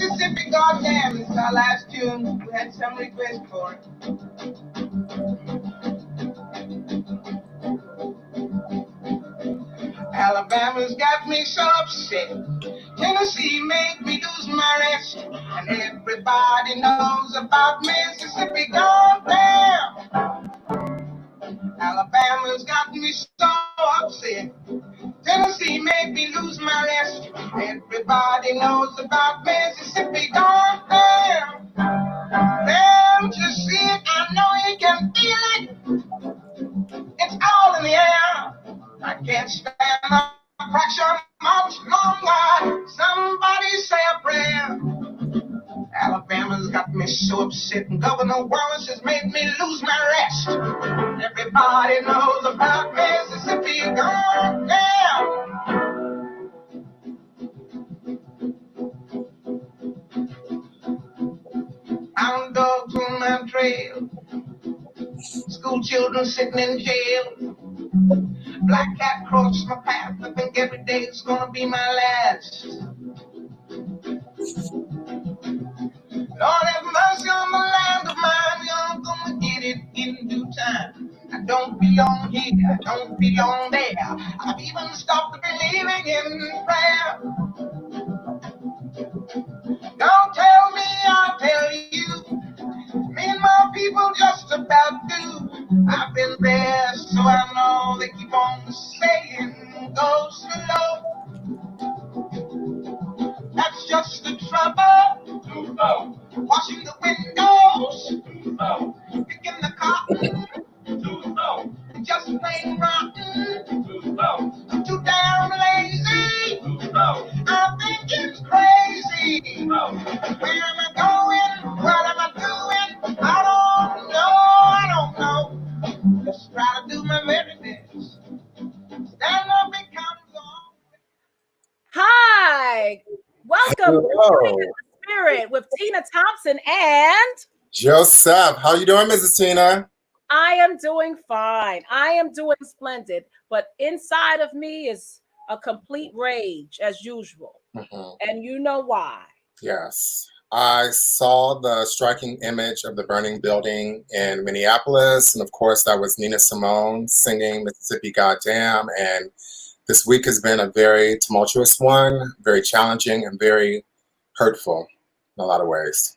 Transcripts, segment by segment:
Mississippi, goddamn, it's our last tune. We had some requests for it. Alabama's got me so upset. Tennessee made me lose my rest. And everybody knows about Mississippi, goddamn. Alabama's got me so upset. Tennessee made me lose my rest. Everybody knows about Mississippi, goddamn. Don't you see it? I know you can feel it. It's all in the air. I can't stand a fraction much longer. Somebody say a prayer. Alabama's got me so upset, and Governor Wallace has made me lose my rest. Everybody knows about Mississippi, goddamn. Hound dogs on my trail, school children sitting in jail. Black cat crossed my path. I think every day is gonna be my last. Lord have mercy on the land of mine. We all gonna get it in due time. I don't belong here, I don't belong there. I've even stopped believing in prayer. Don't tell me, I'll tell you. Me and my people just about do. I've been there, so I know they keep on saying, go slow. That's just the trouble. Too slow. Washing the windows. Too slow. Picking the cotton. Too slow. Just plain rotten. Too slow. Too damn lazy. Too slow. I think it's crazy. Too slow. Where am I going? What am I doing? I don't know. Just try to do my very best. Stand up and count on. Hi, welcome to Tina Spirit with Tina Thompson and Josef. How you doing, Mrs. Tina? I am doing fine. I am doing splendid, but inside of me is a complete rage as usual. And you know why. Yes. I saw the striking image of the burning building in Minneapolis, and of course that was Nina Simone singing Mississippi Goddamn, and this week has been a very tumultuous one, very challenging and very hurtful in a lot of ways.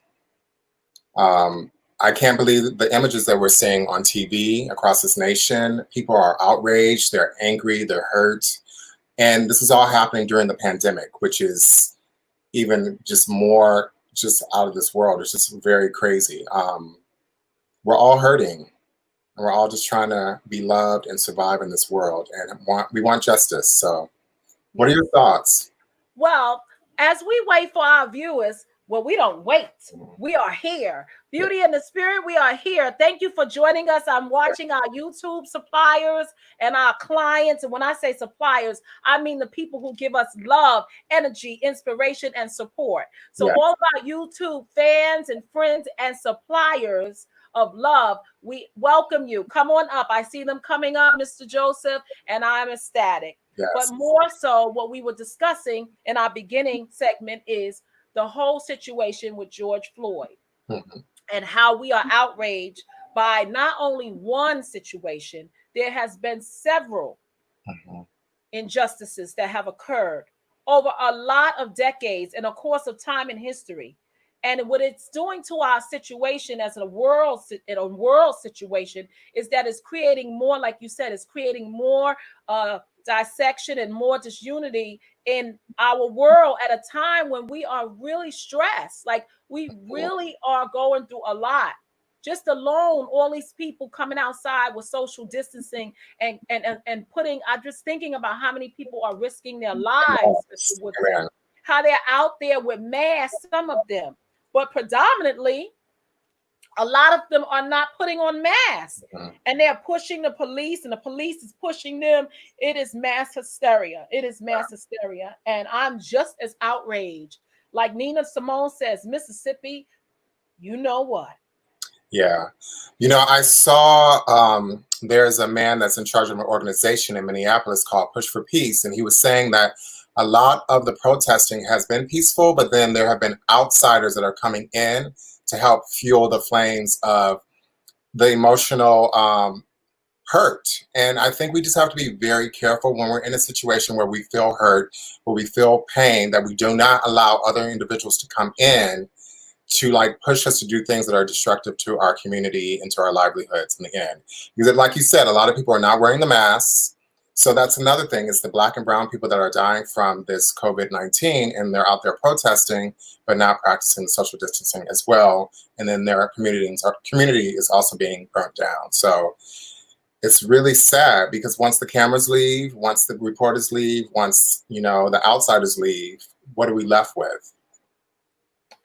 I can't believe the images that we're seeing on TV across this nation. People are outraged, they're angry, they're hurt, and this is all happening during the pandemic, which is even just more just out of this world. It's just very crazy. We're all hurting, and we're all just trying to be loved and survive in this world, and we want justice. So what are your thoughts? Well, as we wait for our viewers, well, we don't wait. We are here. Beauty in the Spirit, we are here. Thank you for joining us. I'm watching our YouTube suppliers and our clients. And when I say suppliers, I mean the people who give us love, energy, inspiration, and support. So all of our YouTube fans and friends and suppliers of love, we welcome you. Come on up. I see them coming up, Mr. Joseph, and I'm ecstatic. Yes. But more so, what we were discussing in our beginning segment is the whole situation with George Floyd and how we are outraged by not only one situation, there has been several injustices that have occurred over a lot of decades in a course of time in history. And what it's doing to our situation as a world situation is that it's creating more, like you said, it's creating more dissection and more disunity in our world at a time when we are really stressed. Like we really are going through a lot. Just alone, all these people coming outside with social distancing and putting, I'm just thinking about how many people are risking their lives, Mr. Woodson, how they're out there with masks, some of them. But predominantly, a lot of them are not putting on masks and they're pushing the police and the police is pushing them. It is mass hysteria. It is mass hysteria. And I'm just as outraged. Like Nina Simone says, Mississippi, you know what? Yeah. You know, I saw there's a man that's in charge of an organization in Minneapolis called Push for Peace. And he was saying that a lot of the protesting has been peaceful, but then there have been outsiders that are coming in to help fuel the flames of the emotional hurt. And I think we just have to be very careful when we're in a situation where we feel hurt, where we feel pain, that we do not allow other individuals to come in to like push us to do things that are destructive to our community and to our livelihoods in the end. Because like you said, a lot of people are not wearing the masks. So that's another thing, is the Black and brown people that are dying from this COVID-19, and they're out there protesting, but not practicing social distancing as well. And then their community is also being burnt down. So it's really sad, because once the cameras leave, once the reporters leave, once, you know, the outsiders leave, what are we left with?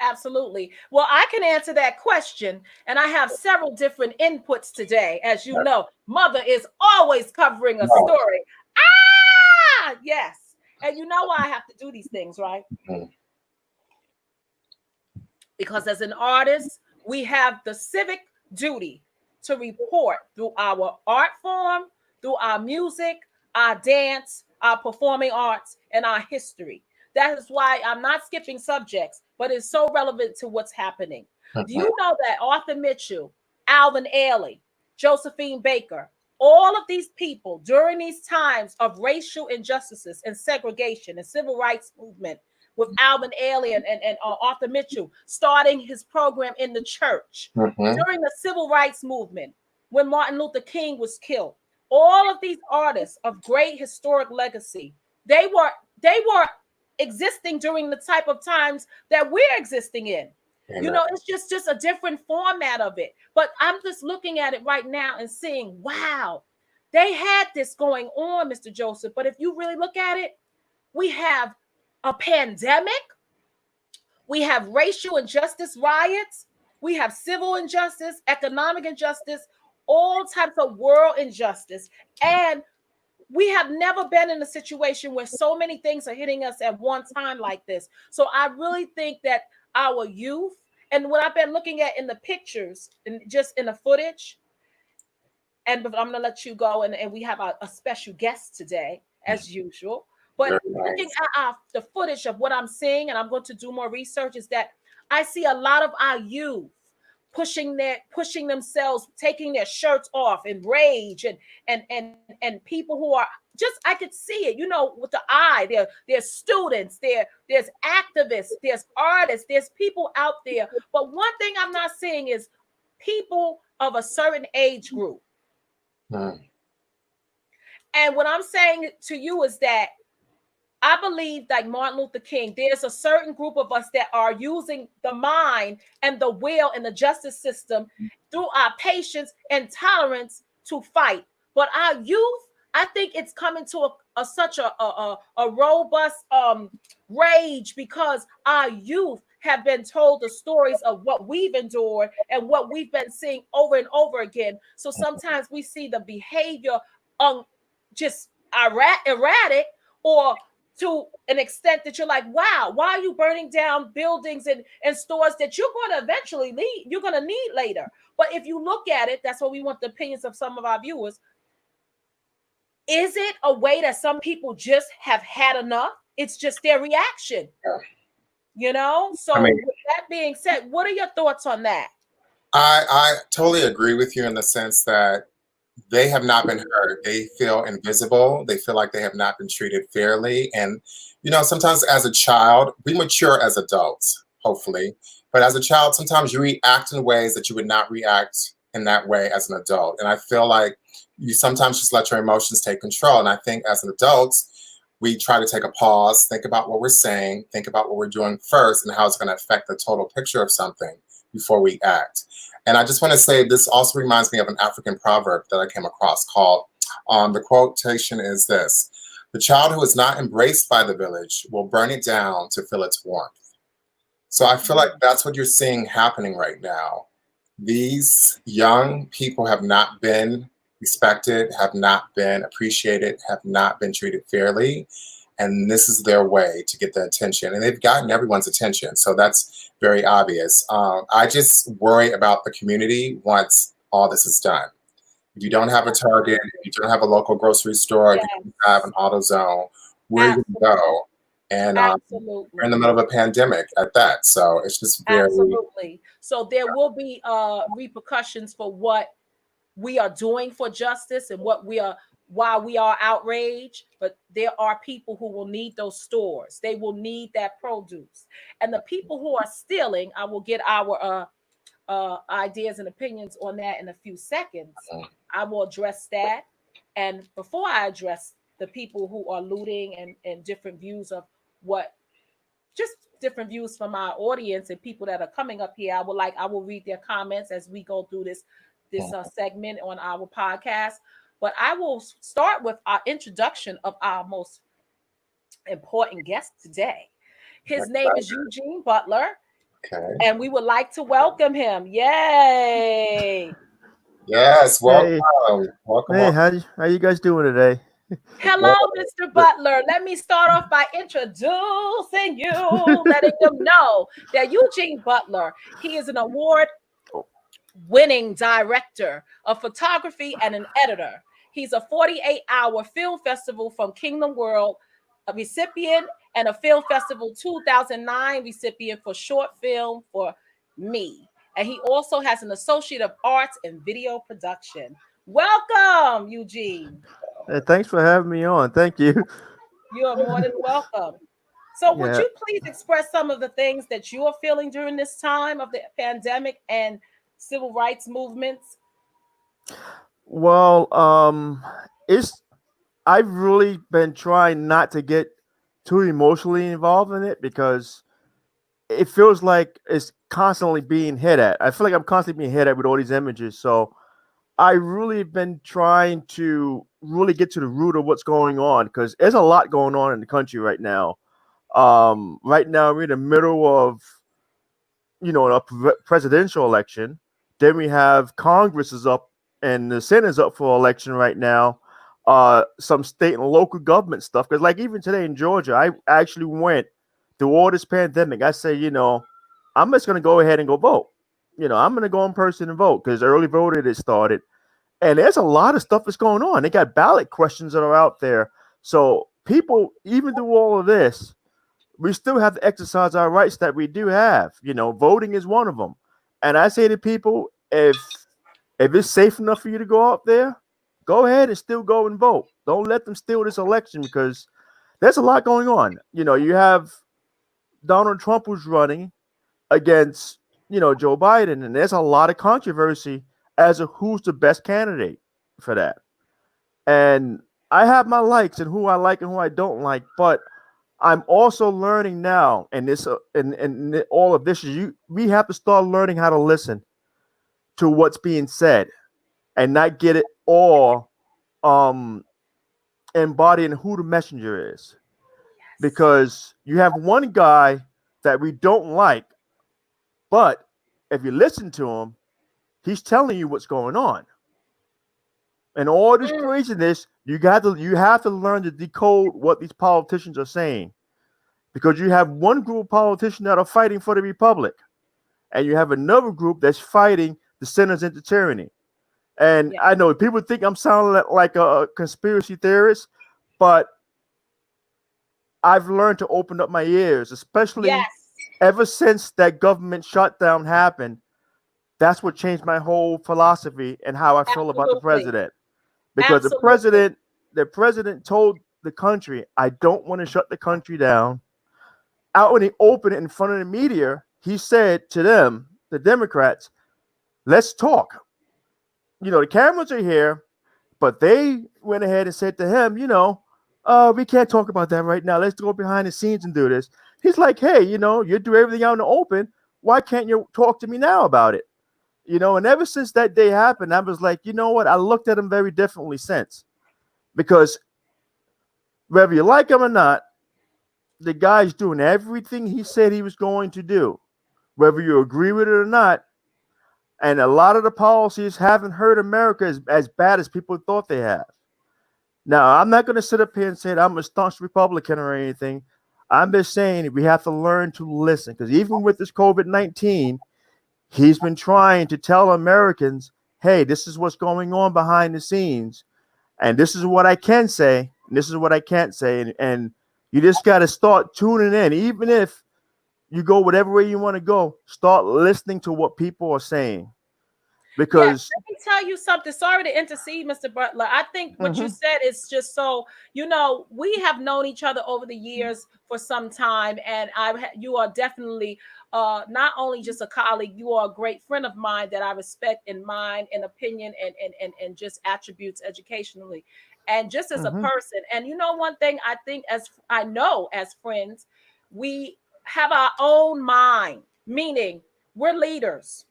Absolutely. Well, I can answer that question, and I have several different inputs today. As you know, Mother is always covering a story. Yes. And you know why I have to do these things, right? Mm-hmm. Because as an artist, we have the civic duty to report through our art form, through our music, our dance, our performing arts, and our history. That is why I'm not skipping subjects, but it's so relevant to what's happening. Do you know that Arthur Mitchell, Alvin Ailey, Josephine Baker, all of these people during these times of racial injustices and segregation and civil rights movement, with Alvin Ailey and Arthur Mitchell starting his program in the church, during the civil rights movement, when Martin Luther King was killed, all of these artists of great historic legacy, they were existing during the type of times that we're existing in. Amen. You know, it's just a different format of it. But I'm just looking at it right now and seeing, wow, they had this going on, Mr. Joseph. But if you really look at it, we have a pandemic, we have racial injustice riots, we have civil injustice, economic injustice, all types of world injustice. And we have never been in a situation where so many things are hitting us at one time like this. So I really think that our youth, and what I've been looking at in the pictures and just in the footage, and I'm going to let you go, and we have a special guest today, as usual. But looking at the footage of what I'm seeing, and I'm going to do more research, is that I see a lot of our youth pushing themselves, taking their shirts off in rage, and people who are just, I could see it, you know, with the eye. There's students, there's activists, there's artists, there's people out there. But one thing I'm not seeing is people of a certain age group. And what I'm saying to you is that I believe, like Martin Luther King, there's a certain group of us that are using the mind and the will and the justice system through our patience and tolerance to fight. But our youth, I think it's coming to such a robust rage, because our youth have been told the stories of what we've endured and what we've been seeing over and over again. So sometimes we see the behavior just erratic, or to an extent that you're like, wow, why are you burning down buildings and stores that you're going to eventually need later? But if you look at it, that's what we want the opinions of some of our viewers. Is it a way that some people just have had enough? It's just their reaction, you know? So with that being said, what are your thoughts on that? I totally agree with you in the sense that they have not been heard. They feel invisible. They feel like they have not been treated fairly. And, you know, sometimes as a child, we mature as adults, hopefully. But as a child, sometimes you react in ways that you would not react in that way as an adult. And I feel like you sometimes just let your emotions take control. And I think as adults, we try to take a pause, think about what we're saying, think about what we're doing first, and how it's going to affect the total picture of something before we act. And I just want to say, this also reminds me of an African proverb that I came across called, the quotation is this: "The child who is not embraced by the village will burn it down to feel its warmth." So I feel like that's what you're seeing happening right now. These young people have not been respected, have not been appreciated, have not been treated fairly. And this is their way to get the attention. And they've gotten everyone's attention. So that's very obvious. I just worry about the community once all this is done. If you don't have a Target, if you don't have a local grocery store, if you don't have an AutoZone, where are you going to go? And we're in the Absolutely. middle of a pandemic at that. So it's just very, Absolutely. So there will be repercussions for what we are doing for justice and what we are while we are outraged, but there are people who will need those stores. They will need that produce. And the people who are stealing, I will get our ideas and opinions on that in a few seconds. I will address that. And before I address the people who are looting and different views of what just different views from our audience and people that are coming up here, I will read their comments as we go through this segment on our podcast. But I will start with our introduction of our most important guest today. His name is Eugene Butler, okay. and we would like to welcome him. Yay! Yes, welcome. Hey, Welcome. hey, how you guys doing today? Hello, Mr. Butler. Let me start off by introducing you, letting them know that Eugene Butler, he is an award-winning director of photography and an editor. He's a 48-hour film festival from Kingdom World a recipient and a Film Festival 2009 recipient for short film for me. And he also has an Associate of Arts in Video Production. Welcome, Eugene. Hey, thanks for having me on. Thank you. You are more than welcome. So, would Yeah. you please express some of the things that you are feeling during this time of the pandemic and civil rights movements? Well, it's I've really been trying not to get too emotionally involved in it because it feels like it's constantly being hit at. I feel like I'm constantly being hit at with all these images. So I really been trying to really get to the root of what's going on because there's a lot going on in the country right now. Right now we're in the middle of a presidential election. Then we have Congress is up and the Senate is up for election right now. Some state and local government stuff. Because like even today in Georgia, I actually went through all this pandemic. I say, I'm just gonna go ahead and go vote. I'm gonna go in person and vote because early voting it started. And there's a lot of stuff that's going on. They got ballot questions that are out there. So people, even through all of this, we still have to exercise our rights that we do have. Voting is one of them. And I say to people, if it's safe enough for you to go out there, go ahead and still go and vote. Don't let them steal this election because there's a lot going on. You have Donald Trump who's running against, Joe Biden, and there's a lot of controversy as to who's the best candidate for that. And I have my likes and who I like and who I don't like, but I'm also learning now, and this and all of this is we have to start learning how to listen to what's being said and not get it all embodying who the messenger is. Because you have one guy that we don't like, but if you listen to him, he's telling you what's going on. And all this craziness, you have to learn to decode what these politicians are saying. Because you have one group of politicians that are fighting for the republic, and you have another group that's fighting the sinners into tyranny. And I know people think I'm sounding like a conspiracy theorist, but I've learned to open up my ears, especially ever since that government shutdown happened. That's what changed my whole philosophy and how I feel about the president. Because the president told the country, I don't want to shut the country down. Out when he opened it in front of the media, he said to them, the Democrats, let's talk. The cameras are here, but they went ahead and said to him, we can't talk about that right now. Let's go behind the scenes and do this. He's like, hey, you do everything out in the open. Why can't you talk to me now about it? And ever since that day happened, I was like, you know what? I looked at him very differently since. Because whether you like him or not, the guy's doing everything he said he was going to do, whether you agree with it or not. And a lot of the policies haven't hurt America as bad as people thought they have. Now, I'm not going to sit up here and say that I'm a staunch Republican or anything. I'm just saying we have to learn to listen, because even with this COVID-19, he's been trying to tell Americans, hey, this is what's going on behind the scenes. And this is what I can say. And this is what I can't say. And You just got to start tuning in. Even if you go whatever way you want to go, start listening to what people are saying. Because let me tell you something. Sorry to intercede, Mr. Butler. I think what you said is just so, we have known each other over the years for some time, and you are definitely not only just a colleague, you are a great friend of mine that I respect in mind and opinion and just attributes educationally and just as a person. And one thing I think, as I know as friends, we have our own mind, meaning we're leaders.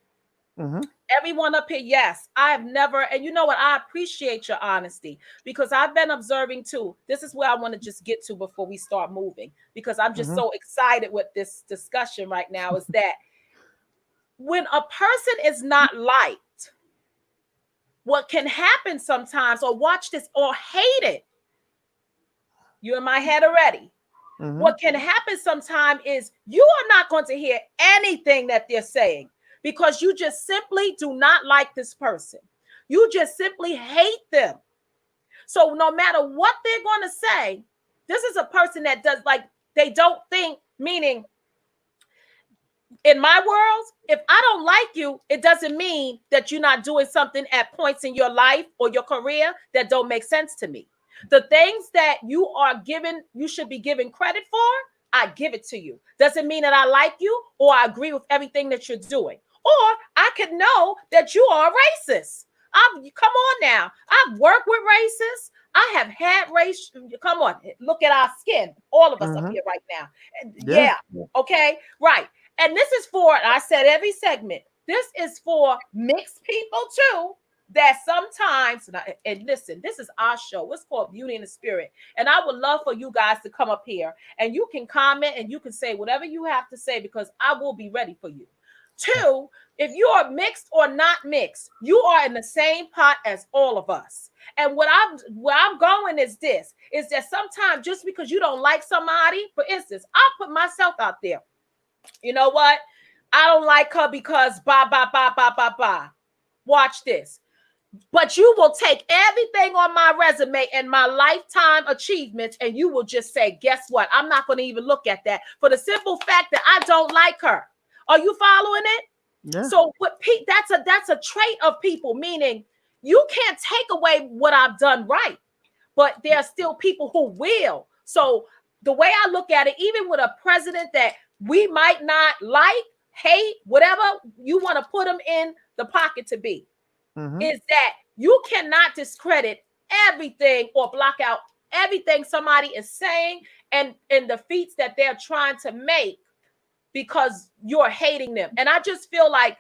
Everyone up here, yes, I have never, and you know what? I appreciate your honesty because I've been observing too. This is where I want to just get to before we start moving, because I'm just so excited with this discussion right now, is that when a person is not liked, what can happen sometimes, or watch this, or hate it, you're in my head already. What can happen sometimes is you are not going to hear anything that they're saying, because you just simply do not like this person. You just simply hate them. So no matter what they're going to say, this is a person that does, like, they don't think, meaning in my world, if I don't like you, it doesn't mean that you're not doing something at points in your life or your career that don't make sense to me. The things that you should be given credit for, I give it to you. Doesn't mean that I like you or I agree with everything that you're doing. Or I could know that you are racist. Come on now. I've worked with racists. I have had race. Come on. Look at our skin. All of us up here right now. Yeah. Okay. Right. And this is for, I said every segment, this is for mixed people too, that sometimes, and listen, this is our show. It's called Beauty in the Spirit. And I would love for you guys to come up here and you can comment and you can say whatever you have to say, because I will be ready for you. Two, if you are mixed or not mixed, you are in the same pot as all of us. And where I'm going is this, is that sometimes just because you don't like somebody, for instance, I'll put myself out there. You know what? I don't like her because blah, blah, blah, blah, blah, blah. Watch this. But you will take everything on my resume and my lifetime achievements, and you will just say, guess what? I'm not going to even look at that, for the simple fact that I don't like her. Are you following it? Yeah. So that's a trait of people, meaning you can't take away what I've done right, but there are still people who will. So the way I look at it, even with a president that we might not like, hate, whatever you want to put them in the pocket to be, is that you cannot discredit everything or block out everything somebody is saying and the feats that they're trying to make because you're hating them. And I just feel like,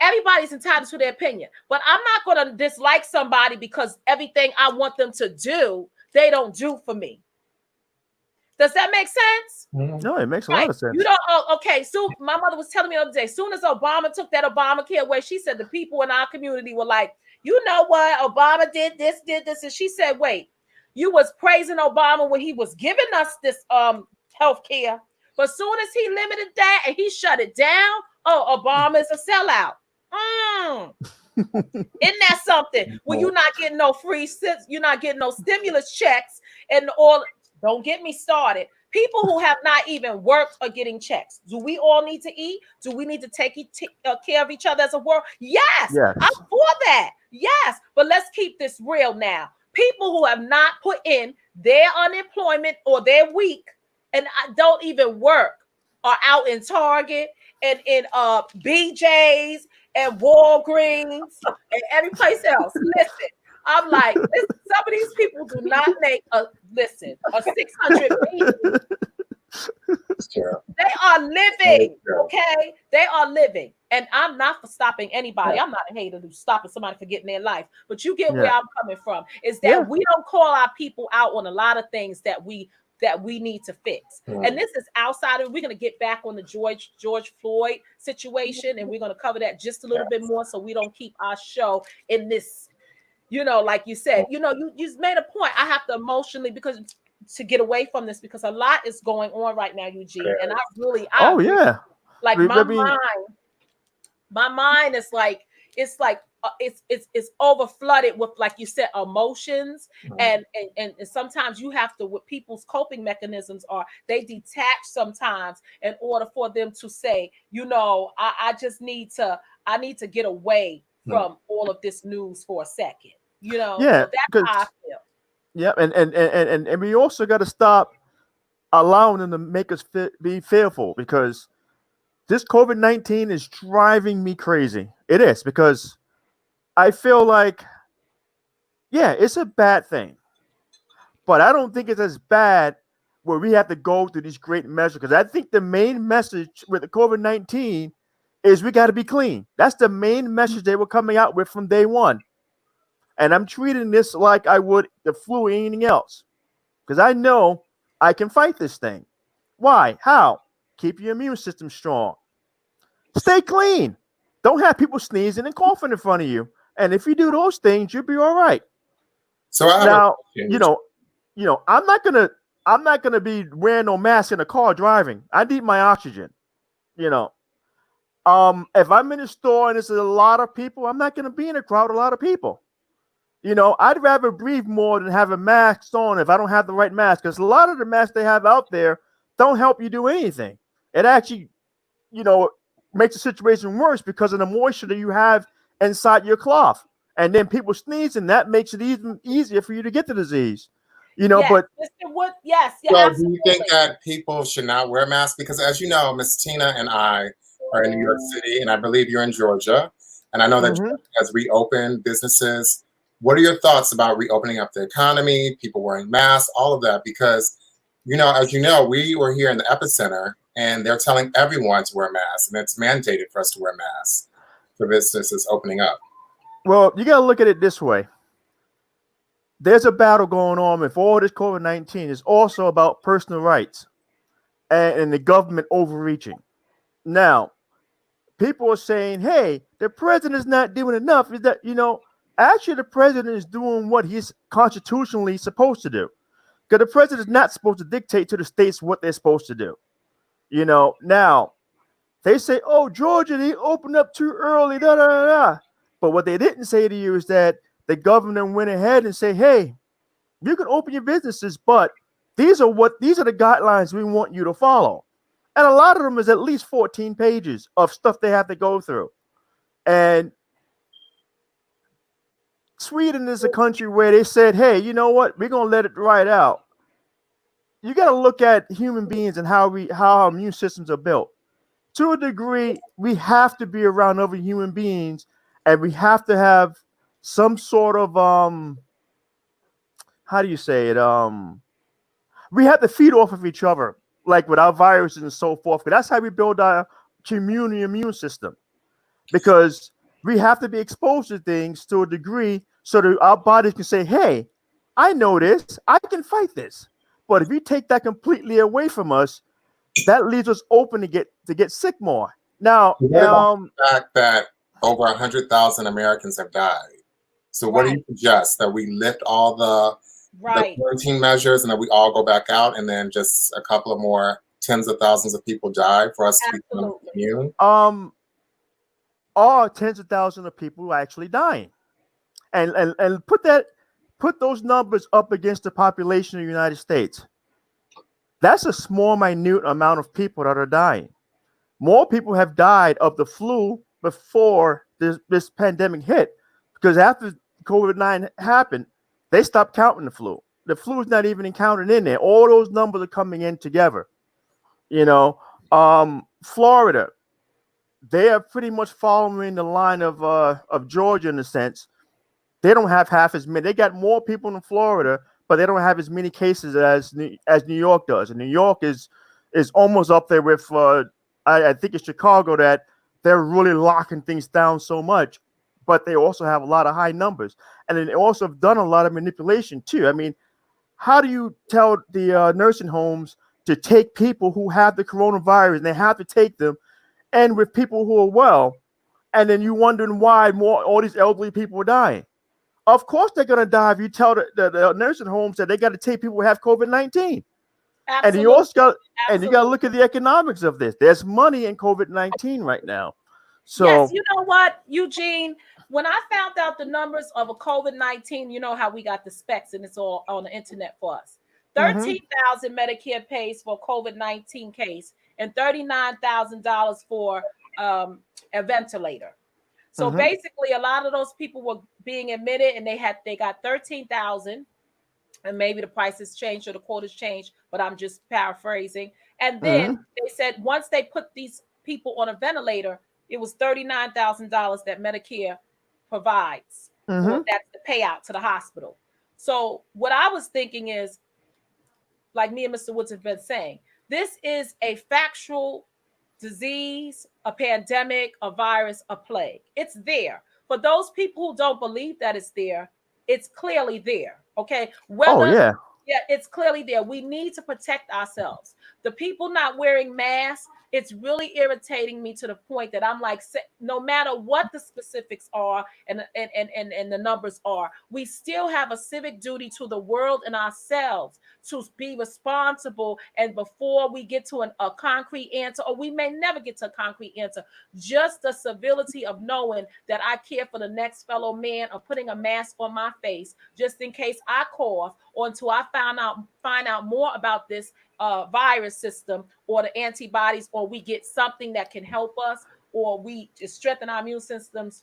everybody's entitled to their opinion, but I'm not going to dislike somebody because everything I want them to do, they don't do for me. Does that make sense? No, it makes a lot of sense. Okay. So my mother was telling me the other day, as soon as Obama took that Obamacare away, she said the people in our community were like, you know what? Obama did this. And she said, wait, you was praising Obama when he was giving us this health care. But as soon as he limited that and he shut it down, Obama is a sellout. Isn't that something? Well, you're not getting no you're not getting no stimulus checks and all. Don't get me started. People who have not even worked are getting checks. Do we all need to eat? Do we need to take care of each other as a world? Yes, I'm for that. Yes, but let's keep this real now. People who have not put in their unemployment or their week and don't even work are out in Target and in BJ's and Walgreens and every place else. Listen. I'm like, some of these people do not make a 600 million. They are living, okay? They are living. And I'm not for stopping anybody. I'm not a hater who's stopping somebody for getting their life. But you get where I'm coming from, is that we don't call our people out on a lot of things that we need to fix. And this is outside of, we're going to get back on the George Floyd situation, and we're going to cover that just a little bit more so we don't keep our show in this, like you said, you made a point. I have to emotionally, to get away from this, because a lot is going on right now, Eugene. And like my mind is like, it's like it's over flooded with, like you said, emotions. Right. And sometimes you have to, what people's coping mechanisms are, they detach sometimes in order for them to say, I just need to, I need to get away Hmm. from all of this news for a second, Yeah, so that's how I because feel. yeah, and we also got to stop allowing them to make us be fearful, because this COVID-19 is driving me crazy. It is, because I feel like, yeah, it's a bad thing, but I don't think it's as bad where we have to go through these great measures. Because I think the main message with the COVID-19 is we got to be clean. That's the main message they were coming out with from day one. And I'm treating this like I would the flu or anything else, because I know I can fight this thing. Why? How? Keep your immune system strong. Stay clean. Don't have people sneezing and coughing in front of you. And if you do those things, you'll be all right. So I have a Now, question. I'm not gonna be wearing no mask in a car driving. I need my oxygen. You know, if I'm in a store and there's a lot of people, I'm not gonna be in a crowd of a lot of people. I'd rather breathe more than have a mask on if I don't have the right mask, because a lot of the masks they have out there don't help you do anything. It actually, you know, makes the situation worse because of the moisture that you have inside your cloth. And then people sneeze, and that makes it even easier for you to get the disease. Yes, But Mr. Wood. Yes, yeah, So do you think absolutely. that people should not wear masks? Because as you know, Miss Tina and I are in New York City, and I believe you're in Georgia. And I know that mhm. Georgia has reopened businesses. What are your thoughts about reopening up the economy, people wearing masks, all of that? Because, as you know, we were here in the epicenter, and they're telling everyone to wear masks, and it's mandated for us to wear masks for businesses opening up. Well, you got to look at it this way. There's a battle going on with all this COVID-19. It's also about personal rights and the government overreaching. Now, people are saying, hey, the president is not doing enough. Is that, actually the president is doing what he's constitutionally supposed to do. Because the president is not supposed to dictate to the states what they're supposed to do. Now they say, oh, Georgia, they opened up too early, da da da da. But what they didn't say to you is that the governor went ahead and said, hey, you can open your businesses, but these are the guidelines we want you to follow. And a lot of them is at least 14 pages of stuff they have to go through. And Sweden is a country where they said, hey, you know what? We're going to let it ride out. You got to look at human beings and how our immune systems are built. To a degree, we have to be around other human beings, and we have to have some sort of how do you say it? We have to feed off of each other, like with our viruses and so forth. Because that's how we build our community immune system. Because we have to be exposed to things to a degree so that our bodies can say, hey, I know this, I can fight this. But if you take that completely away from us, that leaves us open to get sick more. Now, What about the fact that over 100,000 Americans have died? So what do you suggest? That we lift all the Right. quarantine measures and that we all go back out, and then just a couple of more tens of thousands of people die for us to become Absolutely. immune? are tens of thousands of people actually dying, and put those numbers up against the population of the United States. That's a small, minute amount of people that are dying. More people have died of the flu before this pandemic hit, because after COVID-19 happened, they stopped counting the flu. The flu is not even counted in there. All those numbers are coming in together. Florida, they are pretty much following the line of Georgia in a sense. They don't have half as many. They got more people in Florida, but they don't have as many cases as New York does. And New York is almost up there with I think it's Chicago, that they're really locking things down so much, but they also have a lot of high numbers, and then they also have done a lot of manipulation too. I mean, how do you tell the nursing homes to take people who have the coronavirus and they have to take them, and with people who are well, and then you wondering why all these elderly people are dying? Of course they're gonna die if you tell the nursing homes that they got to take people who have COVID-19. And you also got to look at the economics of this. There's money in COVID-19 right now. So yes, you know what, Eugene, when I found out the numbers of a COVID-19, you know how we got the specs and it's all on the internet for us. 13,000 Medicare pays for a COVID-19 case and $39,000 for a ventilator. So basically, a lot of those people were being admitted, and they got 13,000, and maybe the prices changed or the quotas changed, but I'm just paraphrasing. And then they said once they put these people on a ventilator, it was $39,000 that Medicare provides, or that's the payout to the hospital. So what I was thinking is, like me and Mr. Woods have been saying, this is a factual disease, a pandemic, a virus, a plague. It's there. For those people who don't believe that it's there, it's clearly there. Okay. Yeah, it's clearly there. We need to protect ourselves. The people not wearing masks, it's really irritating me to the point that I'm like, no matter what the specifics are and the numbers are, we still have a civic duty to the world and ourselves to be responsible. And before we get to a concrete answer, or we may never get to a concrete answer, just the civility of knowing that I care for the next fellow man, or putting a mask on my face just in case I cough, or until I find out more about this virus system or the antibodies, or we get something that can help us, or we just strengthen our immune systems.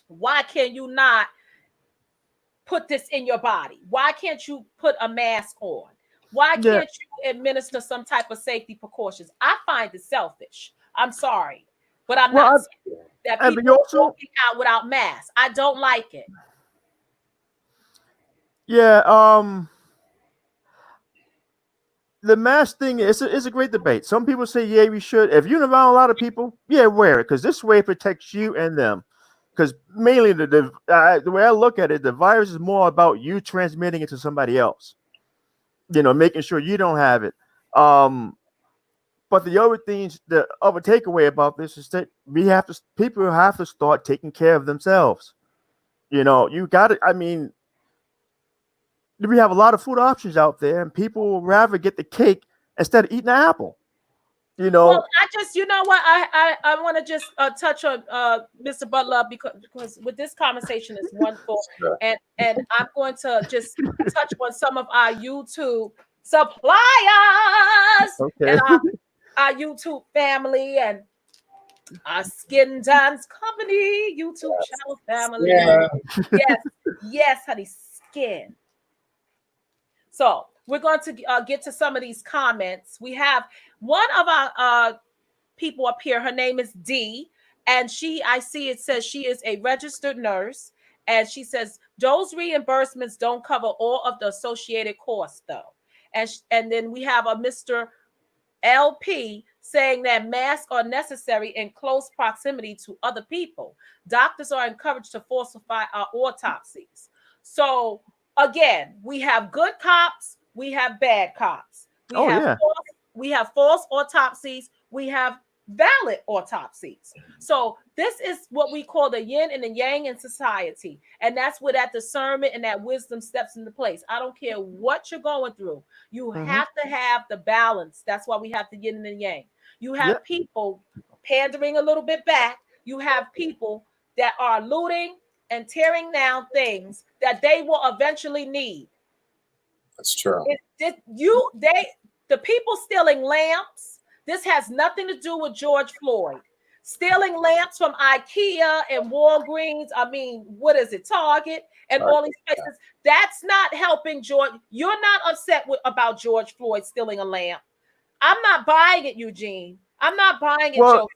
Why can you not put this in your body? Why can't you put a mask on? Why can't you administer some type of safety precautions? I find it selfish. I'm sorry, but I'm not saying that people are walking out without masks. I don't like it. Yeah, the mask thing is a great debate. Some people say, yeah, we should. If you're around a lot of people, yeah, wear it, because this way it protects you and them. Because mainly the way I look at it, the virus is more about you transmitting it to somebody else. You know, making sure you don't have it. But the other takeaway about this is that people have to start taking care of themselves. You know, you got to. I mean, we have a lot of food options out there, and people will rather get the cake instead of eating an apple. You know. Well, you know what? I want to just touch on Mr. Butler because with this conversation is wonderful, and I'm going to just touch on some of our YouTube suppliers and our YouTube family and our Skin Dance Company YouTube channel family. Yes, honey, skin. So we're going to get to some of these comments. We have one of our people up here. Her name is Dee, and I see it says she is a registered nurse, and she says those reimbursements don't cover all of the associated costs, though. And then we have a Mr. LP saying that masks are necessary in close proximity to other people. Doctors are encouraged to falsify our autopsies. So again, we have good cops, we have bad cops. We have false autopsies, we have valid autopsies. So this is what we call the yin and the yang in society. And that's where that discernment and that wisdom steps into place. I don't care what you're going through. You have to have the balance. That's why we have the yin and the yang. You have people pandering a little bit back. You have people that are looting and tearing down things that they will eventually need. That's true. The people stealing lamps. This has nothing to do with George Floyd. Stealing lamps from IKEA and Walgreens. I mean, what is it? Target and all these places. That's not helping George. You're not upset about George Floyd stealing a lamp. I'm not buying it, Eugene. I'm not buying it, Joseph.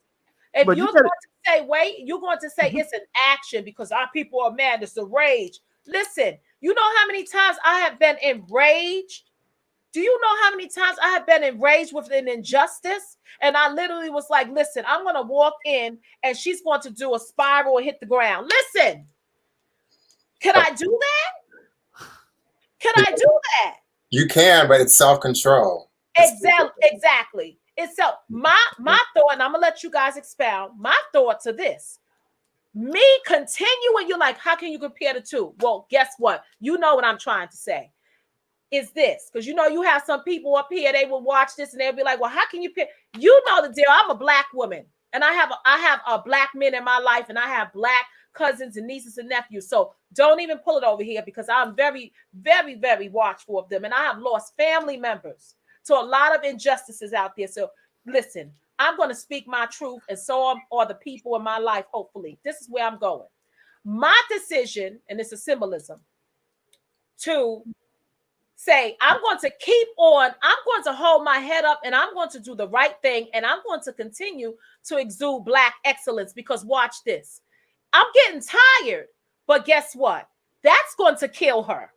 If you're going to say, you're going to say it's an action because our people are mad. It's a rage. Listen, you know how many times I have been enraged? Do you know how many times I have been enraged with an injustice? And I literally was like, listen, I'm going to walk in and she's going to do a spiral and hit the ground. Listen, can I do that? Can I do that? You can, but it's self-control. Exactly. It's my thought, and I'm going to let you guys expound. My thought to this. Me continuing, you're like, how can you compare the two? Well, guess what? You know what I'm trying to say. Is this because you have some people up here, they will watch this and they'll be like, well, how can you pick? You know the deal. I'm a black woman. And I have a black men in my life, and I have black cousins and nieces and nephews. So don't even pull it over here, because I'm very, very, very watchful of them. And I have lost family members to a lot of injustices out there. So listen, I'm going to speak my truth, and so are the people in my life, hopefully. This is where I'm going. My decision, and it's a symbolism, to say, I'm going to keep on, I'm going to hold my head up, and I'm going to do the right thing, and I'm going to continue to exude black excellence, because watch this. I'm getting tired, but guess what? That's going to kill her.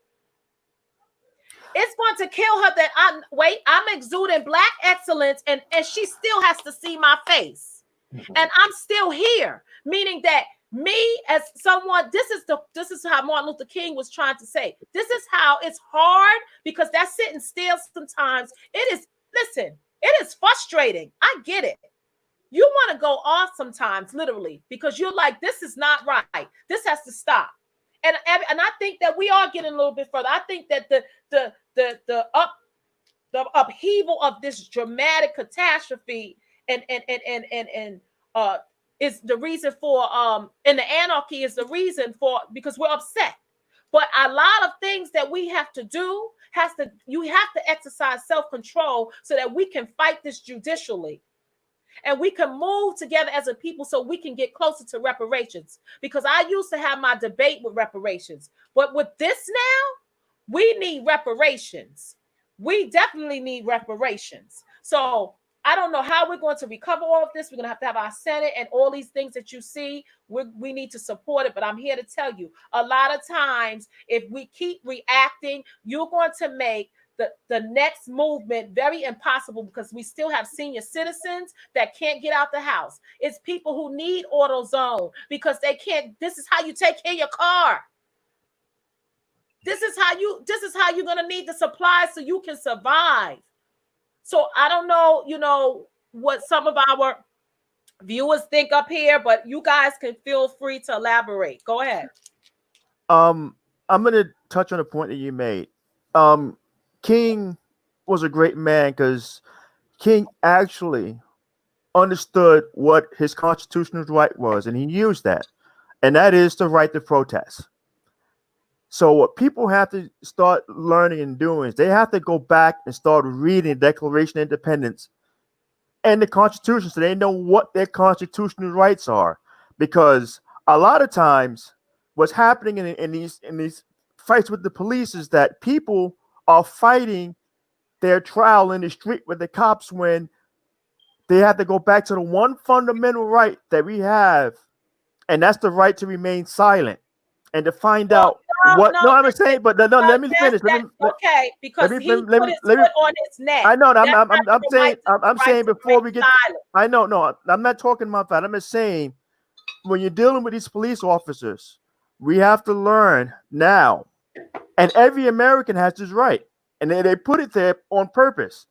It's going to kill her that I'm exuding black excellence, and she still has to see my face. And I'm still here, meaning that me as someone, this is how Martin Luther King was trying to say. This is how it's hard, because that sitting still sometimes, it is frustrating. I get it. You want to go off sometimes, literally, because you're like, this is not right. This has to stop. And I think that we are getting a little bit further. I think that the upheaval of this dramatic catastrophe and is the reason for and the anarchy is the reason for, because we're upset. But a lot of things that we have to do you have to exercise self-control so that we can fight this judicially. And we can move together as a people so we can get closer to reparations. Because I used to have my debate with reparations. But with this now, we need reparations. We definitely need reparations. So I don't know how we're going to recover all of this. We're going to have our Senate and all these things that you see. We need to support it. But I'm here to tell you, a lot of times, if we keep reacting, you're going to make the next movement very impossible, because we still have senior citizens that can't get out the house. It's people who need AutoZone because they can't. This is how you take care of your car. This is how you're going to need the supplies so you can survive. So I don't know, what some of our viewers think up here, but you guys can feel free to elaborate. Go ahead. I'm going to touch on a point that you made. King was a great man because King actually understood what his constitutional right was, and he used that, and that is the right to protest. So what people have to start learning and doing is they have to go back and start reading the Declaration of Independence and the Constitution so they know what their constitutional rights are. Because a lot of times what's happening in these fights with the police is that people are fighting their trial in the street with the cops when they have to go back to the one fundamental right that we have, and that's the right to remain silent and to find out what. No, I'm saying, but no, let me finish. Okay, because he put his foot on his neck. I know. I'm saying before we get. I know. No, I'm not talking about that. I'm just saying when you're dealing with these police officers, we have to learn now. And every American has this right. And they put it there on purpose.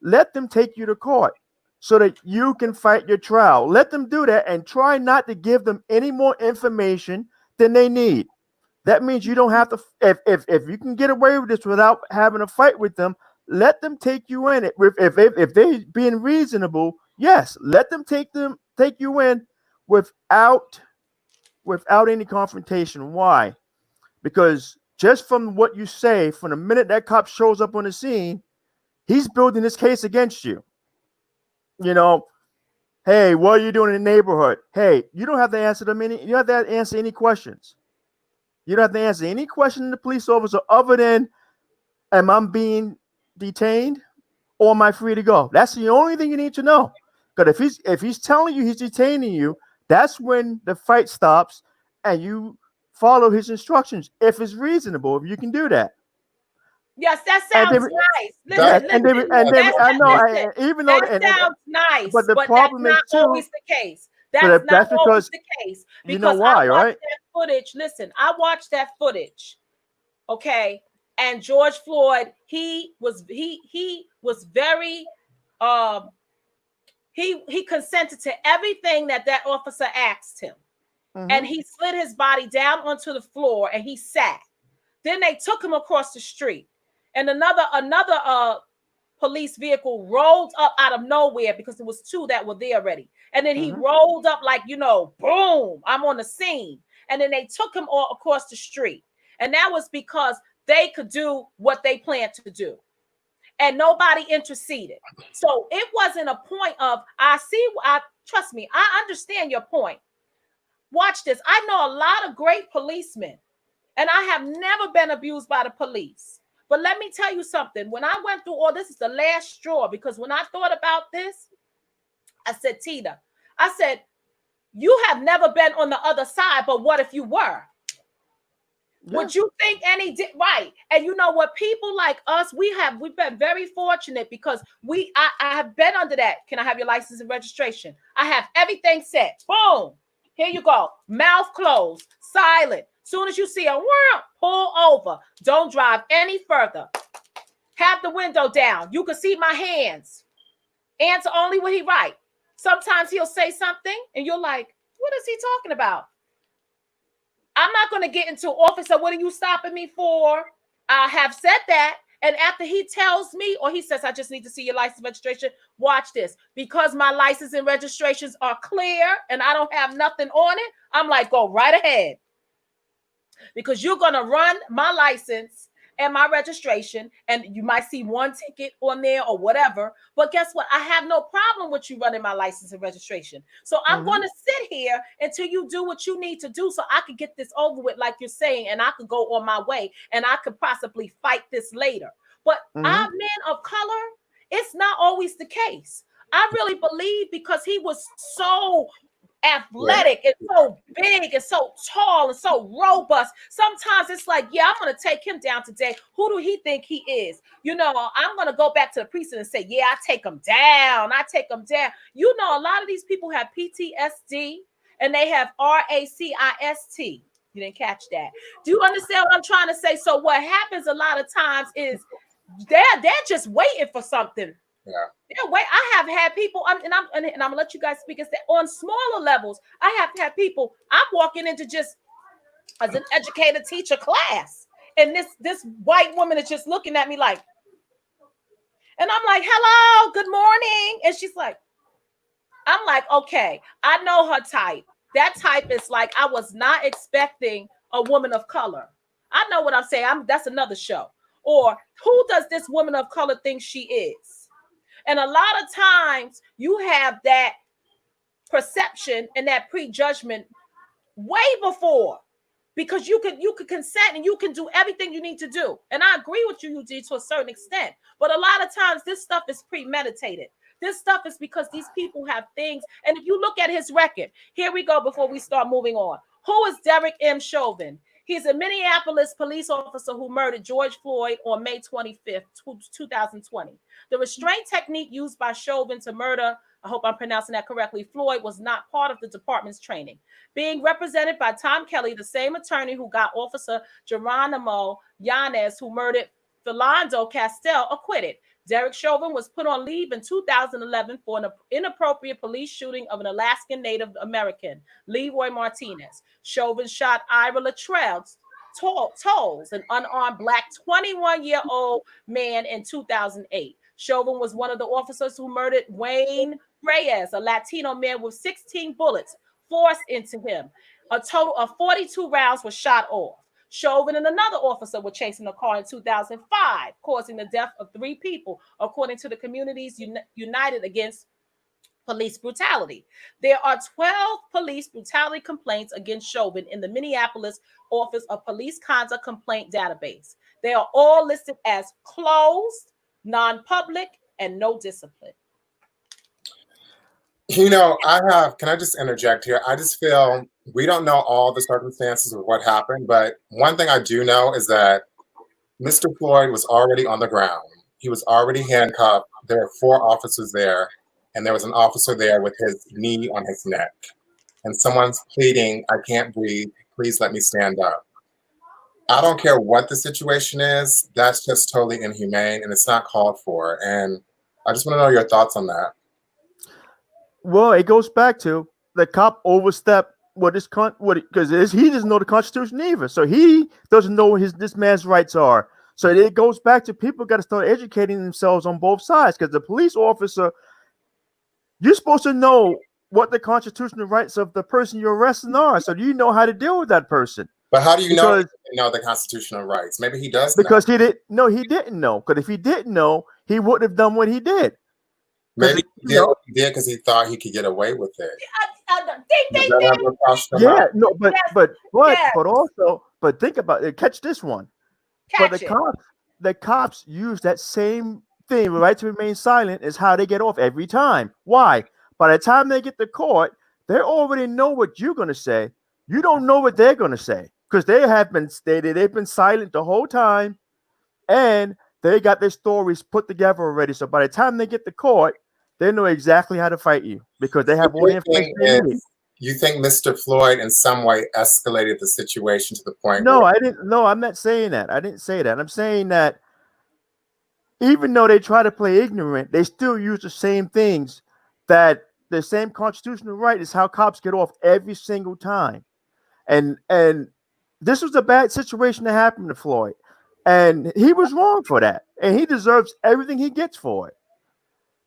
Let them take you to court so that you can fight your trial. Let them do that and try not to give them any more information than they need. That means you don't have to, if you can get away with this without having a fight with them, let them take you in. If they're being reasonable, yes, let them take you in without any confrontation. Why? Because just from what you say, from the minute that cop shows up on the scene, he's building this case against you. Hey, what are you doing in the neighborhood? Hey, you don't have to answer you don't have to answer any questions. You don't have to answer any question to the police officer other than, am I being detained or am I free to go? That's the only thing you need to know. Because if he's telling you he's detaining you, that's when the fight stops and you follow his instructions if it's reasonable, if you can do that. Yes, that sounds nice. Listen, that sounds nice, but problem that's not always the case. That's not always the case. Because you know why, right? That footage. Listen, I watched that footage. Okay, and George Floyd, he was very he consented to everything that officer asked him. Mm-hmm. And he slid his body down onto the floor and he sat. Then they took him across the street. And another police vehicle rolled up out of nowhere because there was two that were there already. And then he rolled up like, boom, I'm on the scene. And then they took him all across the street. And that was because they could do what they planned to do. And nobody interceded. So it wasn't a point of, trust me, I understand your point. Watch this. I know a lot of great policemen, and I have never been abused by the police. But let me tell you something. When I went through all this, is the last straw, because when I thought about this, I said, Tina, I said, you have never been on the other side, but what if you were? Yeah. Would you think any did right? And you know what? People like us, we've been very fortunate because I have been under that. Can I have your license and registration? I have everything set. Boom. Here you go. Mouth closed, silent. Soon as you see a worm, pull over. Don't drive any further. Have the window down. You can see my hands. Answer only what he write. Sometimes he'll say something and you're like, what is he talking about? I'm not going to get into officer. What are you stopping me for? I have said that. And after he tells me, or he says, I just need to see your license and registration. Watch this. Because my license and registrations are clear and I don't have nothing on it, I'm like, go right ahead. Because you're going to run my license and my registration, and you might see one ticket on there or whatever. But guess what? I have no problem with you running my license and registration. So I'm going to sit here until you do what you need to do so I could get this over with, like you're saying, and I could go on my way and I could possibly fight this later. But our men of color, it's not always the case. I really believe because he was so athletic and so big and so tall and so robust. Sometimes it's like, yeah, I'm going to take him down today. Who do he think he is? I'm going to go back to the precinct and say, yeah, I take him down. I take him down. A lot of these people have PTSD and they have RACIST. You didn't catch that. Do you understand what I'm trying to say? So what happens a lot of times is they're just waiting for something. Yeah, wait. I have had people, and I'm gonna let you guys speak. Is that on smaller levels? I have had people. I'm walking into just as an educator teacher class, and this white woman is just looking at me like, and I'm like, "Hello, good morning," and she's like, "I'm like, okay, I know her type. That type is like, I was not expecting a woman of color. I know what I'm saying. That's another show. Or who does this woman of color think she is?" And a lot of times you have that perception and that prejudgment way before, because you could consent and you can do everything you need to do. And I agree with you, UD, to a certain extent. But a lot of times this stuff is premeditated. This stuff is because these people have things. And if you look at his record, here we go before we start moving on. Who is Derek M. Chauvin? He's a Minneapolis police officer who murdered George Floyd on May 25th, 2020. The restraint technique used by Chauvin to murder, I hope I'm pronouncing that correctly, Floyd, was not part of the department's training. Being represented by Tom Kelly, the same attorney who got Officer Geronimo Yanez, who murdered Philando Castile, acquitted. Derek Chauvin was put on leave in 2011 for an inappropriate police shooting of an Alaskan Native American, Leroy Martinez. Chauvin shot Ira Latrell Tolles, an unarmed Black 21-year-old man, in 2008. Chauvin was one of the officers who murdered Wayne Reyes, a Latino man with 16 bullets forced into him. A total of 42 rounds were shot off. Chauvin and another officer were chasing a car in 2005, causing the death of 3 people, according to the Communities United Against Police Brutality. There are 12 police brutality complaints against Chauvin in the Minneapolis Office of Police Conduct Complaint Database. They are all listed as closed, non-public, and no discipline. Can I just interject here? I just feel we don't know all the circumstances of what happened, but one thing I do know is that Mr. Floyd was already on the ground. He was already handcuffed. There were 4 officers there, and there was an officer there with his knee on his neck. And someone's pleading, I can't breathe, please let me stand up. I don't care what the situation is, that's just totally inhumane, and it's not called for. And I just want to know your thoughts on that. Well, it goes back to the cop overstepped because he doesn't know the Constitution either. So he doesn't know what this man's rights are. So it goes back to people got to start educating themselves on both sides, because the police officer, you're supposed to know what the constitutional rights of the person you're arresting are. So do you know how to deal with that person? But how do you know he Because didn't know the constitutional rights? Maybe he does know. because he didn't know. Because if he didn't know, he wouldn't have done what he did. Maybe he did what he did because he thought he could get away with it. Ding, ding, ding. Yeah, no, Yes, yes. but think about it. Catch this one. But Catch it. the cops use that same thing, the right to remain silent, is how they get off every time. Why? By the time they get to court, they already know what you're going to say. You don't know what they're going to say, because they've been silent the whole time, and they got their stories put together already. So by the time they get to court, they know exactly how to fight you, because they have all the information they need. You think Mr. Floyd in some way escalated the situation to the point No, where... I didn't. No, I'm not saying that. I didn't say that. I'm saying that even though they try to play ignorant, they still use the same things, that the same constitutional right is how cops get off every single time. And this was a bad situation that happened to Floyd. And he was wrong for that. And he deserves everything he gets for it.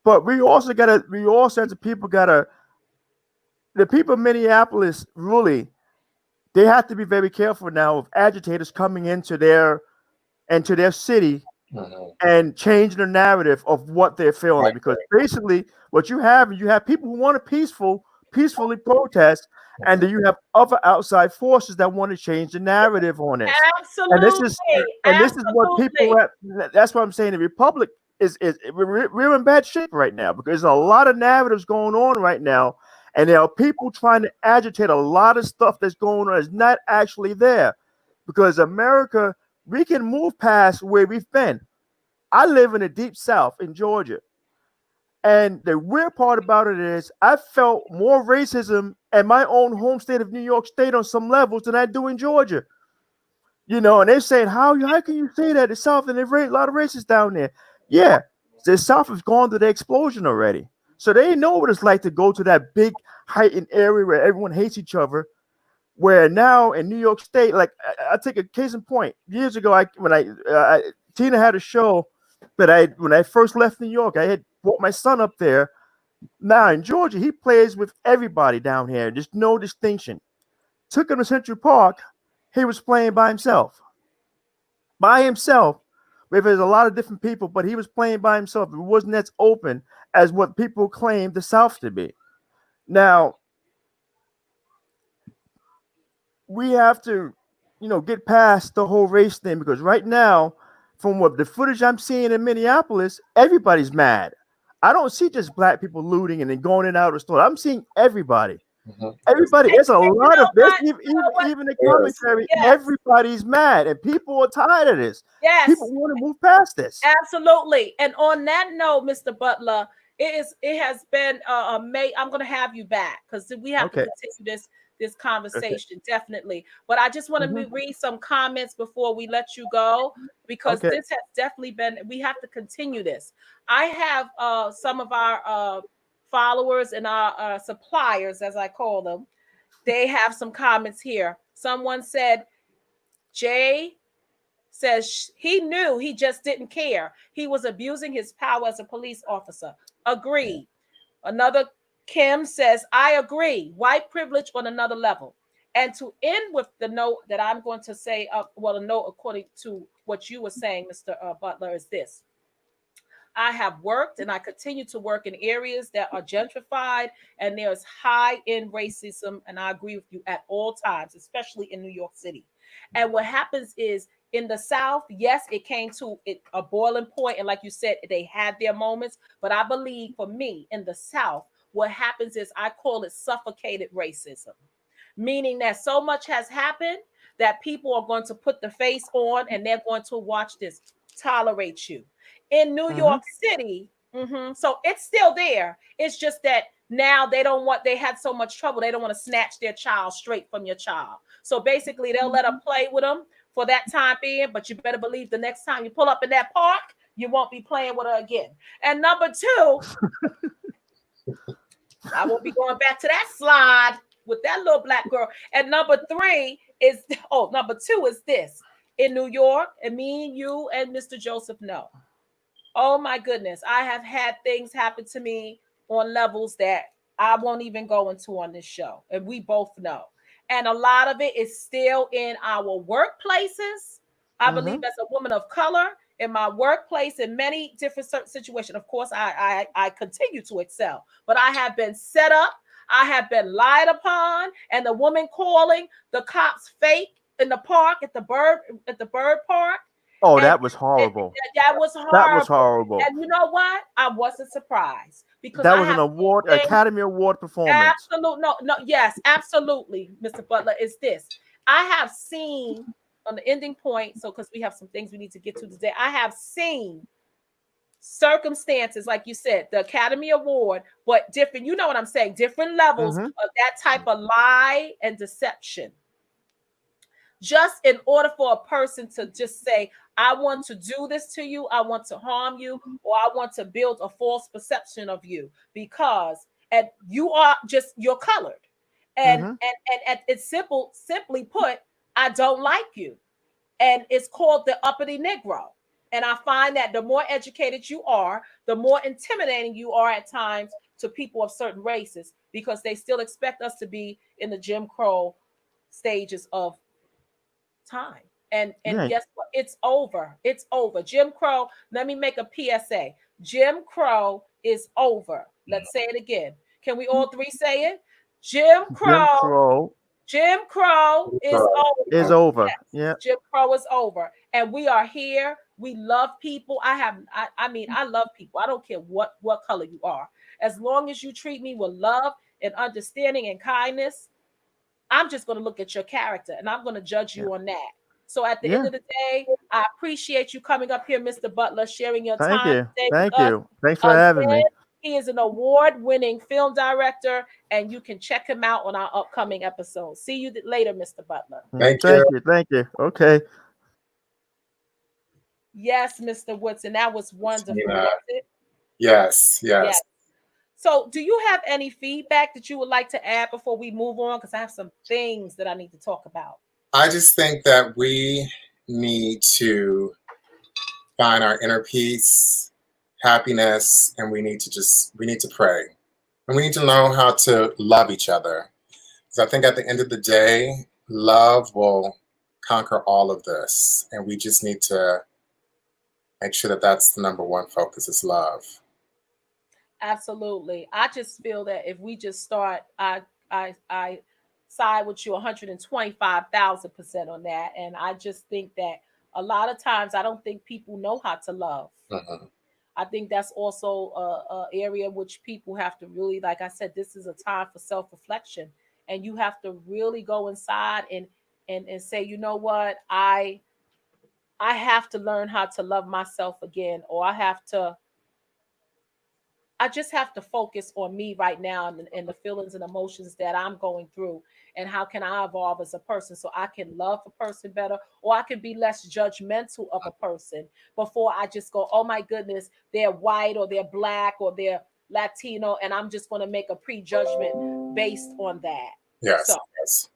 But we also as the people the people of Minneapolis, really, they have to be very careful now of agitators coming into their city and changing the narrative of what they're feeling. Right. Because basically what you have people who want to peacefully protest, and then you have other outside forces that want to change the narrative on this. Absolutely. This is what people that's what I'm saying. The Republic we're in bad shape right now, because there's a lot of narratives going on right now. And there are people trying to agitate a lot of stuff that's going on is not actually there. Because America, we can move past where we've been. I live in the deep South in Georgia. And the weird part about it is I felt more racism in my own home state of New York State on some levels than I do in Georgia. And they're saying, how can you say that? The South, and there's a lot of racists down there. Yeah, the South has gone through the explosion already. So they know what it's like to go to that big heightened area where everyone hates each other. Where now in New York State, like I take a case in point. Years ago, Tina had a show that when I first left New York, I had brought my son up there. Now in Georgia, he plays with everybody down here. There's no distinction. Took him to Central Park. He was playing by himself. By himself. There's a lot of different people, but he was playing by himself. It wasn't as open as what people claim the South to be. Now, we have to, get past the whole race thing, because right now, from what the footage I'm seeing in Minneapolis, everybody's mad. I don't see just black people looting and then going in and out of the store. I'm seeing everybody. Everybody, there's a lot of this, even the commentary. Yes. Everybody's mad, and people are tired of this. Yes, people want to move past this. Absolutely. And on that note, Mr. Butler, it has been I'm going to have you back, because we have to continue this conversation, definitely. But I just want to read some comments before we let you go, because this has definitely been. We have to continue this. I have some of our followers and our suppliers, as I call them. They have some comments here. Someone said, Jay says he knew, he just didn't care. He was abusing his power as a police officer. Agreed. Another Kim says, I agree. White privilege on another level. And to end with the note that I'm going to say, a note according to what you were saying, Mr. Butler, is this. I have worked and I continue to work in areas that are gentrified, and there's high-end racism, and I agree with you at all times, especially in New York City. And what happens is, in the South, yes, it came to a boiling point, and like you said, they had their moments, but I believe for me, in the South, what happens is, I call it suffocated racism, meaning that so much has happened that people are going to put the face on, and they're going to watch this, tolerate you. In New York City, so it's still there. It's just that now they had so much trouble, they don't want to snatch their child straight from your child. So basically, they'll let them play with them for that time being, but you better believe the next time you pull up in that park, you won't be playing with her again. And number two, I won't be going back to that slide with that little black girl. And number two is this. in New York, and me and you and Mr. Joseph know. Oh my goodness, I have had things happen to me on levels that I won't even go into on this show, and we both know. And a lot of it is still in our workplaces. I believe Mm-hmm. as a woman of color in my workplace in many different situations. Of course, I continue to excel, but I have been set up. I have been lied upon, and the woman calling the cops fake in the park at the bird park, Oh, and that was horrible. that was That was horrible. horrible. And you know what? I wasn't surprised because That I was an have seen award, things. Academy Award performance. Absolute, no, no, yes, absolutely, Mr. Butler. Is this? I have seen on the ending point. So, because we have some things we need to get to today, I have seen circumstances, like you said, the Academy Award, but different. You know what I'm saying? Different levels Mm-hmm. of that type of lie and deception, just in order for a person to just say, I want to do this to you, I want to harm you, or I want to build a false perception of you because and you are just you're colored. And Mm-hmm. and it's simply put, I don't like you. And it's called the uppity Negro. And I find that the more educated you are, the more intimidating you are at times to people of certain races because they still expect us to be in the Jim Crow stages of time. And Yeah. guess what? It's over. It's over. Jim Crow, let me make a PSA. Jim Crow is over. Let's say it again. Can we all three say it? Jim Jim Crow, Crow Jim Crow is is over. over. Yes, Yeah. Jim Crow is over. And we are here. We love people. I mean, I love people. I don't care what color you are. As long as you treat me with love and understanding and kindness, I'm just going to look at your character and I'm going to judge Yeah. you on that. So at the end Yeah. of the day, I appreciate you coming up here, Mr. Butler, sharing your Thank time you. today with Thank us. you. Thanks for having Again, me. he is an award-winning film director, and you can check him out on our upcoming episodes. See you later, Mr. Butler. Thank Thank you. you. Thank you. Okay. Yes, Mr. Woodson, that was wonderful, Tina. was it? Yes, Yes. yes. So, do you have any feedback that you would like to add before we move on? Because I have some things that I need to talk about. I just think that we need to find our inner peace, happiness, and we need to pray. And we need to know how to love each other. Because I think at the end of the day, love will conquer all of this. And we just need to make sure that that's the number one focus is love. Absolutely. I just feel that if we just start, I side with you 125,000% on that. And I just think that a lot of times I don't think people know how to love. Mhm. I think that's also a area which people have to really, like I said, this is a time for self-reflection. And you have to really go inside and say, you know what, I have to learn how to love myself again, or I just have to focus on me right now and the feelings and emotions that I'm going through. And how can I evolve as a person so I can love a person better, or I can be less judgmental of a person before I just go, oh my goodness, they're white or they're black or they're Latino. And I'm just going to make a prejudgment based on that. Yes, So, yes.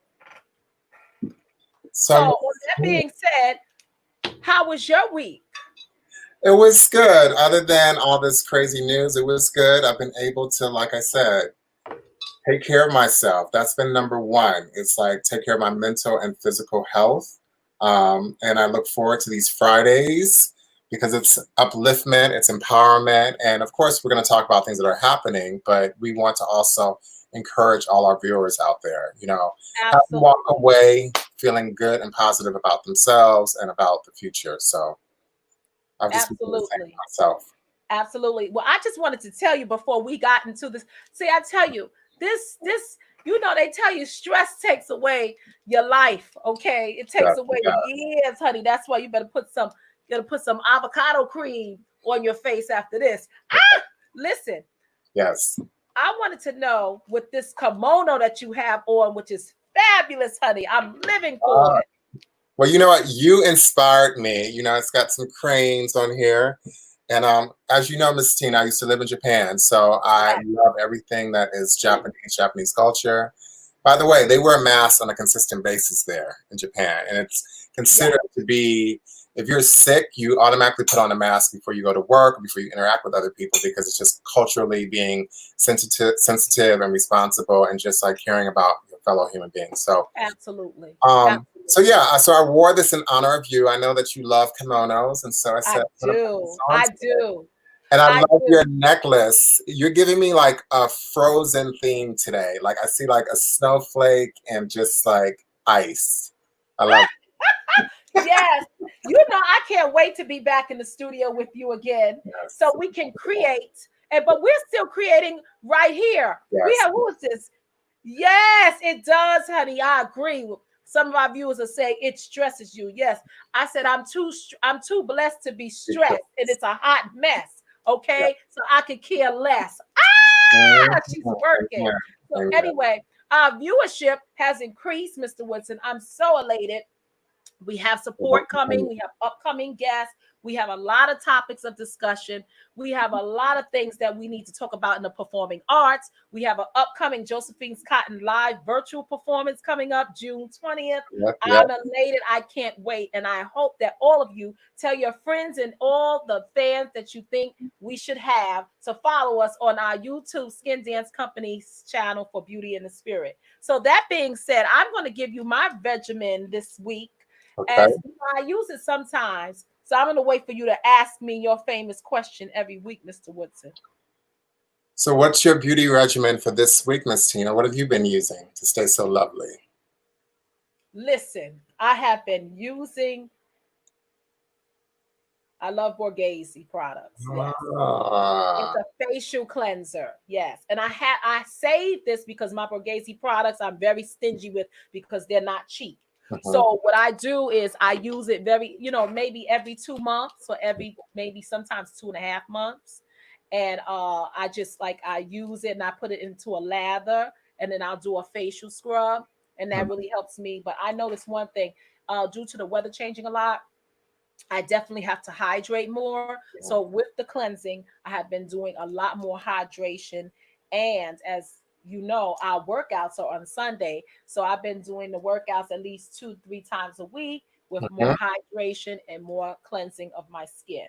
so with that being said, how was your week? It was good. Other than all this crazy news, it was good. I've been able to, like I said, take care of myself. That's been number one. It's like take care of my mental and physical health. And I look forward to these Fridays because it's upliftment, it's empowerment. And of course, we're going to talk about things that are happening, but we want to also encourage all our viewers out there, have them Absolutely. walk away feeling good and positive about themselves and about the future. So I've just been saying Absolutely. myself. Absolutely. Well, I just wanted to tell you before we got into this. See, I tell you, this, they tell you stress takes away your life. Okay. It takes away the years, honey. That's why you better put some avocado cream on your face after this. Listen. Yes. I wanted to know with this kimono that you have on, which is fabulous, honey. I'm living for it. Well, you know what? You inspired me. It's got some cranes on here. And as you know, Miss Tina, I used to live in Japan. So I love everything that is Japanese culture. By the way, they wear masks on a consistent basis there in Japan. And it's considered to be, if you're sick, you automatically put on a mask before you go to work, or before you interact with other people, because it's just culturally being sensitive and responsible, and just like caring about your fellow human beings. So absolutely. So yeah, so I wore this in honor of you. I know that you love kimonos, and so I said, I do. And I love your necklace. You're giving me like a Frozen theme today. Like I see like a snowflake and just like ice. I love it. Yes. You know, I can't wait to be back in the studio with you again, Yes. so we can create. But we're still creating right here. Yes. We have, who is this? Yes, it does, honey. I agree. Some of our viewers are saying it stresses you. Yes, I said I'm too blessed to be stressed, and it's a hot mess. Okay, so I could care less. She's working. So anyway, our viewership has increased, Mr. Woodson. I'm so elated. We have support coming. We have upcoming guests. We have a lot of topics of discussion. We have a lot of things that we need to talk about in the performing arts. We have an upcoming Josephine's Cotton Live virtual performance coming up June 20th. I'm elated. I can't wait. And I hope that all of you tell your friends and all the fans that you think we should have to follow us on our YouTube Skin Dance Company's channel for Beauty in the Spirit. So that being said, I'm going to give you my regimen this week. As I use it sometimes. So I'm going to wait for you to ask me your famous question every week, Mr. Woodson. So what's your beauty regimen for this week, Miss Tina? What have you been using to stay so lovely? Listen, I have been using, I love Borghese products. Yes. It's a facial cleanser. Yes. And I saved this because my Borghese products I'm very stingy with because they're not cheap. So what I do is I use it very, maybe every 2 months or maybe sometimes 2.5 months. And I use it and I put it into a lather, and then I'll do a facial scrub, and that really helps me. But I noticed one thing, due to the weather changing a lot, I definitely have to hydrate more. So with the cleansing, I have been doing a lot more hydration. And as you know, our workouts are on Sunday. So I've been doing the workouts at least 2-3 times a week with more hydration and more cleansing of my skin.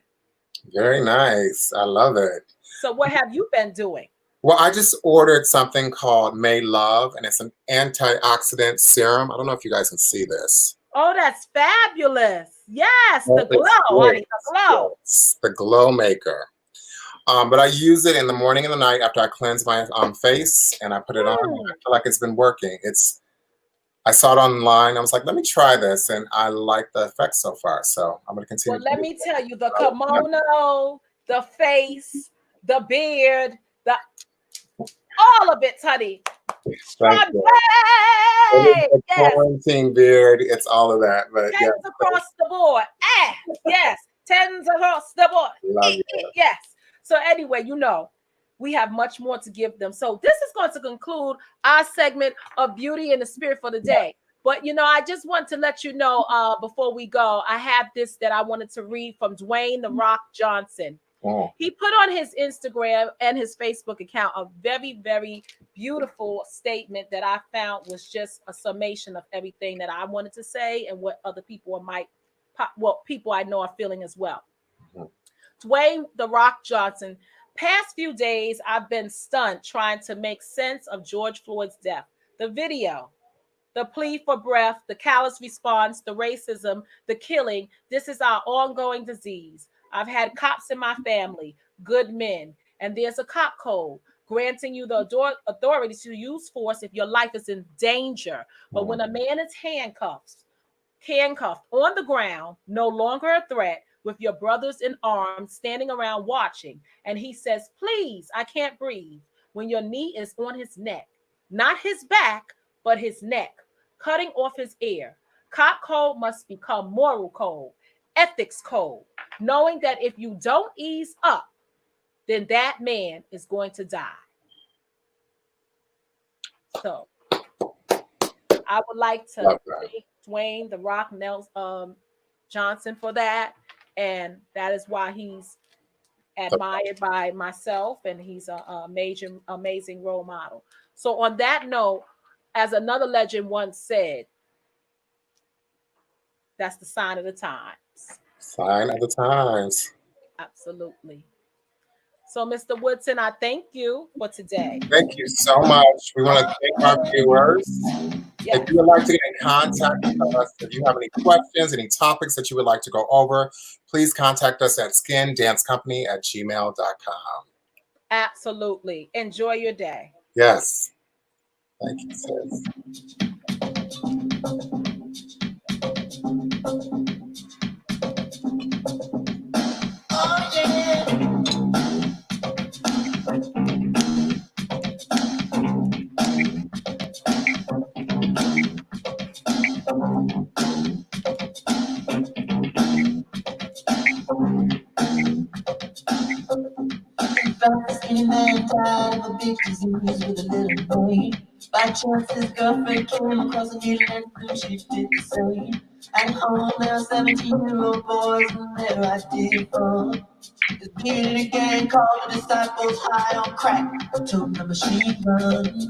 Very nice. I love it. So what have you been doing? Well, I just ordered something called May Love, and it's an antioxidant serum. I don't know if you guys can see this. Oh, that's fabulous. Yes, the glow, honey, the glow. It's the glow maker. But I use it in the morning and the night after I cleanse my face, and I put it on. And I feel like it's been working. I saw it online. I was like, let me try this, and I like the effects so far. So I'm going to continue. Well, let me tell you, the kimono, the face, the beard, all of it, honey. The quarantine beard, it's all of that. But tens across the board. Yes, tens across the board. Yes. So anyway, we have much more to give them. So this is going to conclude our segment of Beauty in the Spirit for the day. But, I just want to let you know before we go, I have this that I wanted to read from Dwayne "The Rock" Johnson. He put on his Instagram and his Facebook account a very, very beautiful statement that I found was just a summation of everything that I wanted to say and what other people people I know are feeling as well. Dwayne "The Rock" Johnson. Past few days, I've been stunned trying to make sense of George Floyd's death. The video, the plea for breath, the callous response, the racism, the killing. This is our ongoing disease. I've had cops in my family, good men, and there's a cop code granting you the authority to use force if your life is in danger. But when a man is handcuffed on the ground, no longer a threat, with your brothers in arms standing around watching, and he says, please, I can't breathe, when your knee is on his neck, not his back, but his neck, cutting off his ear. Cop code must become moral code, ethics code, knowing that if you don't ease up, then that man is going to die. So I would like to thank Dwayne "The Rock" Johnson for that. And that is why he's admired by myself, and he's a major, amazing role model. So on that note, as another legend once said, That's the sign of the times. Sign of the times. Absolutely. So, Mr. Woodson, I thank you for today. Thank you so much. We want to thank our viewers. Yes. If you would like to get in contact with us, if you have any questions, any topics that you would like to go over, please contact us at skindancecompany@gmail.com. Absolutely. Enjoy your day. Yes. Thank you, sis. Oh, yeah. Skinny man died of a big disease with a little brain. By chance, his girlfriend came across a needle and she did the same. At home, there are 17-year-old boys and their idea of fun is being in a gang called the Disciples, high on crack until the machine runs.